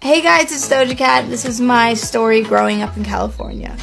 Hey guys, it's Doja Cat. This is my story growing up in California.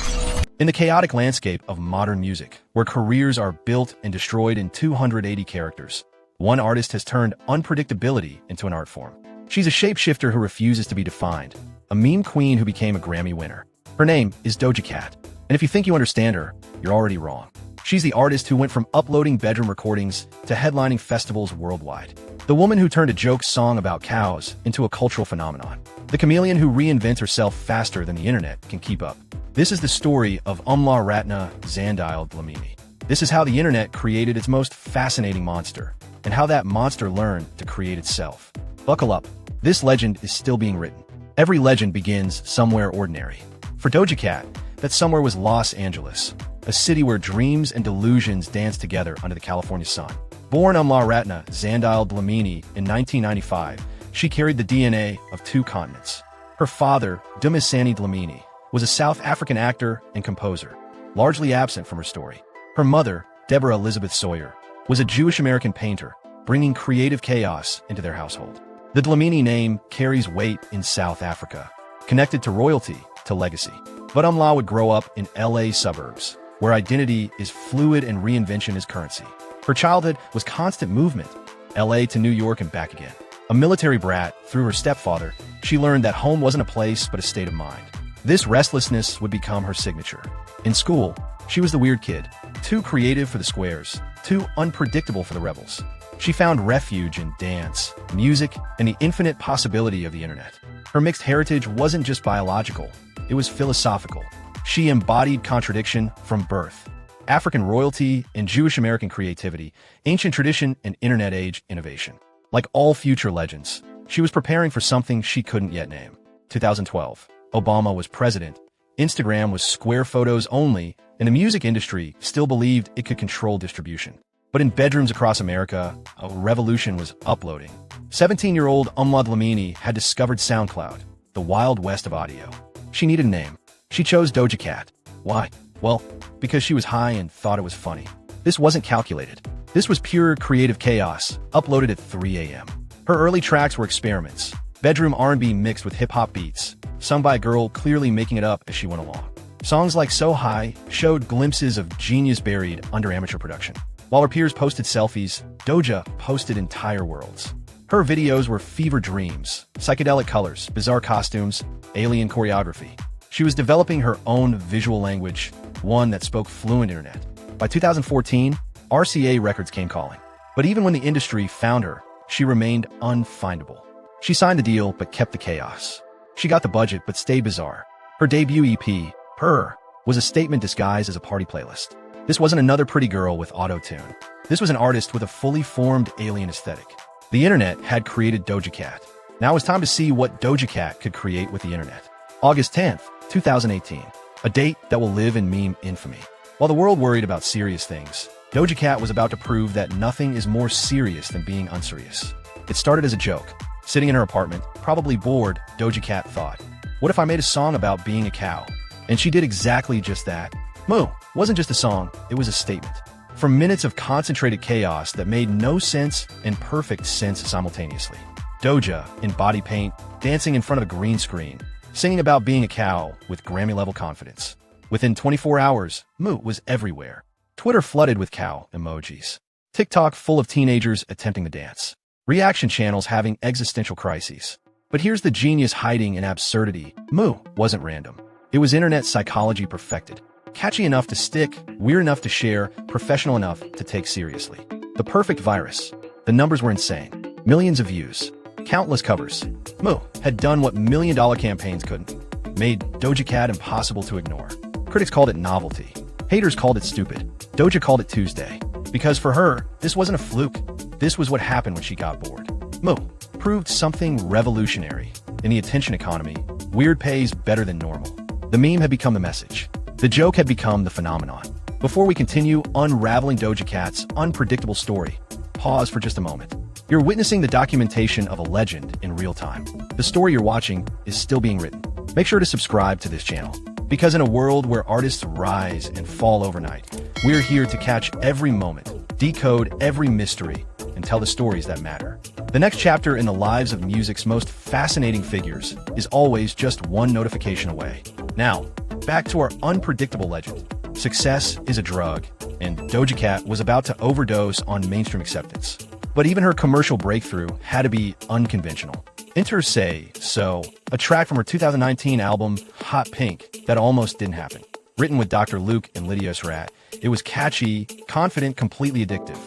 In the chaotic landscape of modern music, where careers are built and destroyed in 280 characters, one artist has turned unpredictability into an art form. She's a shapeshifter who refuses to be defined, a meme queen who became a Grammy winner. Her name is Doja Cat, and if you think you understand her, you're already wrong. She's the artist who went from uploading bedroom recordings to headlining festivals worldwide. The woman who turned a joke song about cows into a cultural phenomenon. The chameleon who reinvents herself faster than the internet can keep up. This is the story of Ratna Zandile Dlamini. This is how the internet created its most fascinating monster, and how that monster learned to create itself. Buckle up. This legend is still being written. Every legend begins somewhere ordinary. For Doja Cat, that somewhere was Los Angeles, a city where dreams and delusions dance together under the California sun. Born Ratna Zandile Dlamini in 1995, she carried the DNA of two continents. Her father, Dumisani Dlamini, was a South African actor and composer, largely absent from her story. Her mother, Deborah Elizabeth Sawyer, was a Jewish-American painter, bringing creative chaos into their household. The Dlamini name carries weight in South Africa, connected to royalty, to legacy. But would grow up in LA suburbs, where identity is fluid and reinvention is currency. Her childhood was constant movement, LA to New York and back again. A military brat, through her stepfather, she learned that home wasn't a place but a state of mind. This restlessness would become her signature. In school, she was the weird kid, too creative for the squares, too unpredictable for the rebels. She found refuge in dance, music, and the infinite possibility of the internet. Her mixed heritage wasn't just biological, it was philosophical. She embodied contradiction from birth. African royalty and Jewish-American creativity, ancient tradition and internet-age innovation. Like all future legends, she was preparing for something she couldn't yet name. 2012. Obama was president, Instagram was square photos only, and the music industry still believed it could control distribution. But in bedrooms across America, a revolution was uploading. 17-year-old Dlamini had discovered SoundCloud, the Wild West of audio. She needed a name. She chose Doja Cat. Why? Well, because she was high and thought it was funny. This wasn't calculated. This was pure creative chaos, uploaded at 3 a.m. Her early tracks were experiments, bedroom R&B mixed with hip-hop beats, sung by a girl clearly making it up as she went along. Songs like So High showed glimpses of genius buried under amateur production. While her peers posted selfies, Doja posted entire worlds. Her videos were fever dreams, psychedelic colors, bizarre costumes, alien choreography. She was developing her own visual language, one that spoke fluent internet. By 2014, RCA Records came calling. But even when the industry found her, she remained unfindable. She signed the deal but kept the chaos. She got the budget but stayed bizarre. Her debut EP, Purr, was a statement disguised as a party playlist. This wasn't another pretty girl with auto-tune. This was an artist with a fully formed alien aesthetic. The internet had created Doja Cat. Now it was time to see what Doja Cat could create with the internet. August 10th, 2018. A date that will live in meme infamy. While the world worried about serious things, Doja Cat was about to prove that nothing is more serious than being unserious. It started as a joke. Sitting in her apartment, probably bored, Doja Cat thought, what if I made a song about being a cow? And she did exactly just that. Moo wasn't just a song, it was a statement. From minutes of concentrated chaos that made no sense and perfect sense simultaneously. Doja, in body paint, dancing in front of a green screen, singing about being a cow with Grammy-level confidence. Within 24 hours, Moo was everywhere. Twitter flooded with cow emojis. TikTok full of teenagers attempting to dance. Reaction channels having existential crises. But here's the genius hiding in absurdity. Moo wasn't random. It was internet psychology perfected. Catchy enough to stick, weird enough to share, professional enough to take seriously. The perfect virus. The numbers were insane. Millions of views. Countless covers. Moo had done what million-dollar campaigns couldn't. Made Doja Cat impossible to ignore. Critics called it novelty. Haters called it stupid. Doja called it Tuesday. Because for her, this wasn't a fluke. This was what happened when she got bored. Moo proved something revolutionary. In the attention economy, weird pays better than normal. The meme had become the message. The joke had become the phenomenon. Before we continue unraveling Doja Cat's unpredictable story, pause for just a moment. You're witnessing the documentation of a legend in real time. The story you're watching is still being written. Make sure to subscribe to this channel. Because in a world where artists rise and fall overnight, we're here to catch every moment, decode every mystery, and tell the stories that matter. The next chapter in the lives of music's most fascinating figures is always just one notification away. Now, back to our unpredictable legend. Success is a drug, and Doja Cat was about to overdose on mainstream acceptance. But even her commercial breakthrough had to be unconventional. Enter Say So, a track from her 2019 album Hot Pink that almost didn't happen. Written with Dr. Luke and Lydia Srat, it was catchy, confident, completely addictive.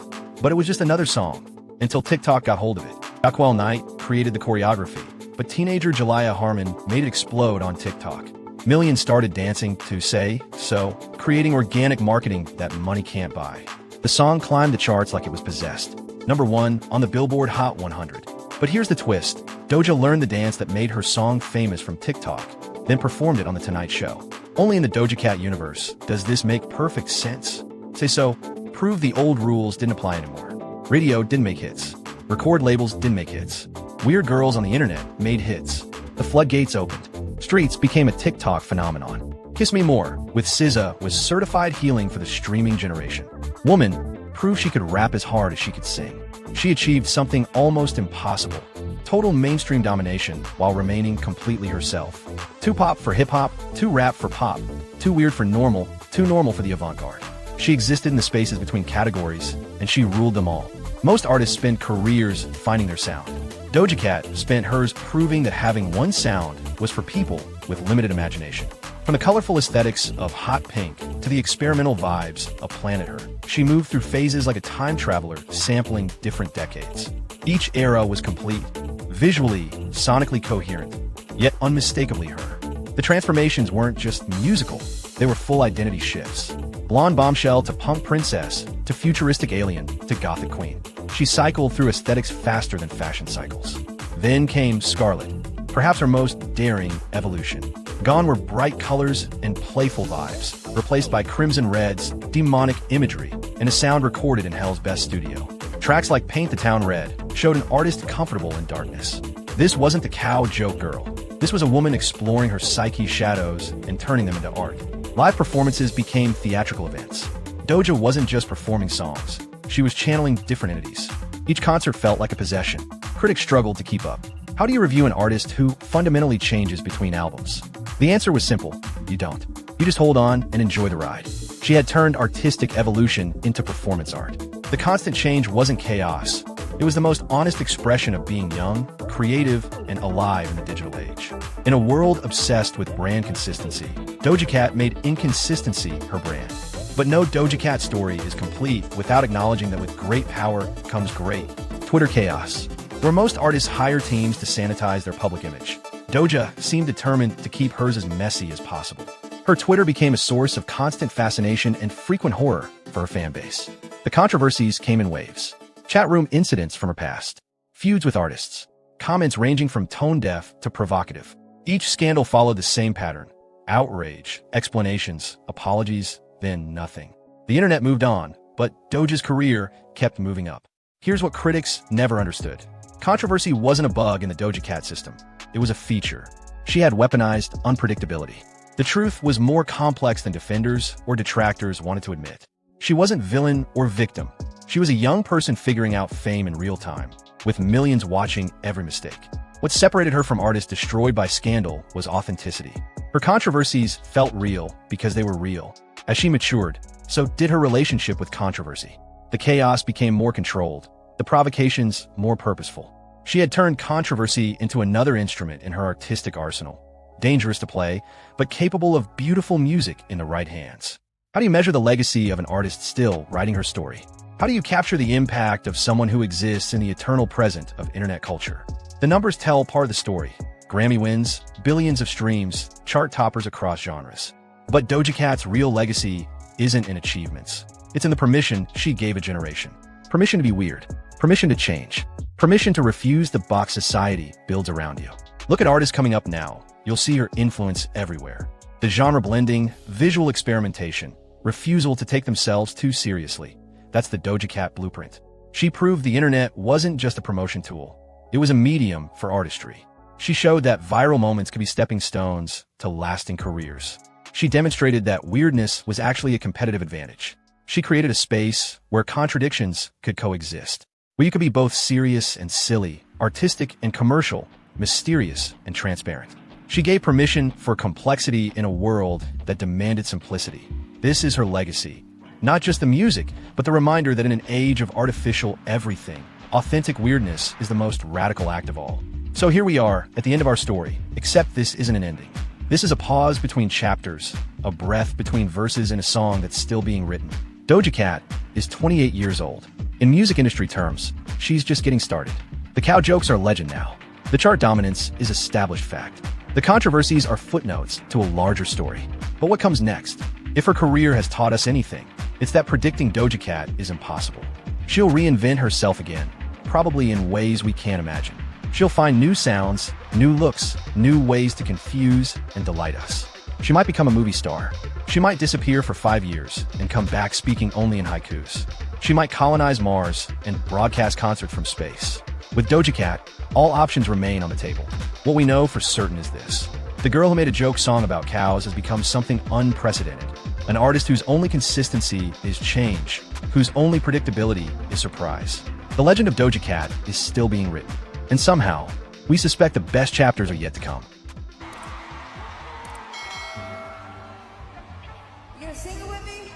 But it was just another song, until TikTok got hold of it. Aquel Knight created the choreography, but teenager Jalaiah Harmon made it explode on TikTok. Millions started dancing to Say So, creating organic marketing that money can't buy. The song climbed the charts like it was possessed. #1 on the Billboard Hot 100. But here's the twist. Doja learned the dance that made her song famous from TikTok, then performed it on The Tonight Show. Only in the Doja Cat universe does this make perfect sense. Say So proved the old rules didn't apply anymore. Radio didn't make hits. Record labels didn't make hits. Weird girls on the internet made hits. The floodgates opened. Streets became a TikTok phenomenon. Kiss Me More with SZA was certified healing for the streaming generation. Woman proved she could rap as hard as she could sing. She achieved something almost impossible. Total mainstream domination while remaining completely herself. Too pop for hip-hop, too rap for pop, too weird for normal, too normal for the avant-garde. She existed in the spaces between categories, and she ruled them all. Most artists spend careers finding their sound. Doja Cat spent hers proving that having one sound was for people with limited imagination. From the colorful aesthetics of Hot Pink to the experimental vibes of Planet Her, she moved through phases like a time traveler sampling different decades. Each era was complete, visually, sonically coherent, yet unmistakably her. The transformations weren't just musical, they were full identity shifts. Blonde bombshell to punk princess, to futuristic alien, to gothic queen. She cycled through aesthetics faster than fashion cycles. Then came Scarlet, perhaps her most daring evolution. Gone were bright colors and playful vibes, replaced by crimson reds, demonic imagery, and a sound recorded in Hell's Best studio. Tracks like Paint the Town Red showed an artist comfortable in darkness. This wasn't the cow joke girl. This was a woman exploring her psyche's shadows and turning them into art. Live performances became theatrical events. Doja wasn't just performing songs. She was channeling different entities. Each concert felt like a possession. Critics struggled to keep up. How do you review an artist who fundamentally changes between albums? The answer was simple. You don't. You just hold on and enjoy the ride. She had turned artistic evolution into performance art. The constant change wasn't chaos. It was the most honest expression of being young, creative, and alive in the digital age. In a world obsessed with brand consistency, Doja Cat made inconsistency her brand. But no Doja Cat story is complete without acknowledging that with great power comes great Twitter chaos, where most artists hire teams to sanitize their public image. Doja seemed determined to keep hers as messy as possible. Her Twitter became a source of constant fascination and frequent horror for her fan base. The controversies came in waves. Chat room incidents from her past, feuds with artists, comments ranging from tone-deaf to provocative. Each scandal followed the same pattern: outrage, explanations, apologies, then nothing. The internet moved on, but Doja's career kept moving up. Here's what critics never understood. Controversy wasn't a bug in the Doja Cat system. It was a feature. She had weaponized unpredictability. The truth was more complex than defenders or detractors wanted to admit. She wasn't villain or victim. She was a young person figuring out fame in real time, with millions watching every mistake. What separated her from artists destroyed by scandal was authenticity. Her controversies felt real because they were real. As she matured, so did her relationship with controversy. The chaos became more controlled, the provocations more purposeful. She had turned controversy into another instrument in her artistic arsenal. Dangerous to play, but capable of beautiful music in the right hands. How do you measure the legacy of an artist still writing her story? How do you capture the impact of someone who exists in the eternal present of internet culture? The numbers tell part of the story. Grammy wins, billions of streams, chart toppers across genres. But Doja Cat's real legacy isn't in achievements. It's in the permission she gave a generation. Permission to be weird. Permission to change. Permission to refuse the box society builds around you. Look at artists coming up now. You'll see her influence everywhere. The genre blending, visual experimentation, refusal to take themselves too seriously. That's the Doja Cat blueprint. She proved the internet wasn't just a promotion tool. It was a medium for artistry. She showed that viral moments could be stepping stones to lasting careers. She demonstrated that weirdness was actually a competitive advantage. She created a space where contradictions could coexist. where you could be both serious and silly, artistic and commercial, mysterious and transparent. She gave permission for complexity in a world that demanded simplicity. This is her legacy. Not just the music, but the reminder that in an age of artificial everything, authentic weirdness is the most radical act of all. So here we are, at the end of our story, except this isn't an ending. This is a pause between chapters, a breath between verses in a song that's still being written. Doja Cat is 28 years old. In music industry terms, she's just getting started. The cow jokes are legend now. The chart dominance is established fact. The controversies are footnotes to a larger story. But what comes next? If her career has taught us anything, it's that predicting Doja Cat is impossible. She'll reinvent herself again, probably in ways we can't imagine. She'll find new sounds, new looks, new ways to confuse and delight us. She might become a movie star. She might disappear for 5 years and come back speaking only in haikus. She might colonize Mars and broadcast concerts from space. With Doja Cat, all options remain on the table. What we know for certain is this. The girl who made a joke song about cows has become something unprecedented. An artist whose only consistency is change, whose only predictability is surprise. The legend of Doja Cat is still being written. And somehow, we suspect the best chapters are yet to come. You gonna sing it with me?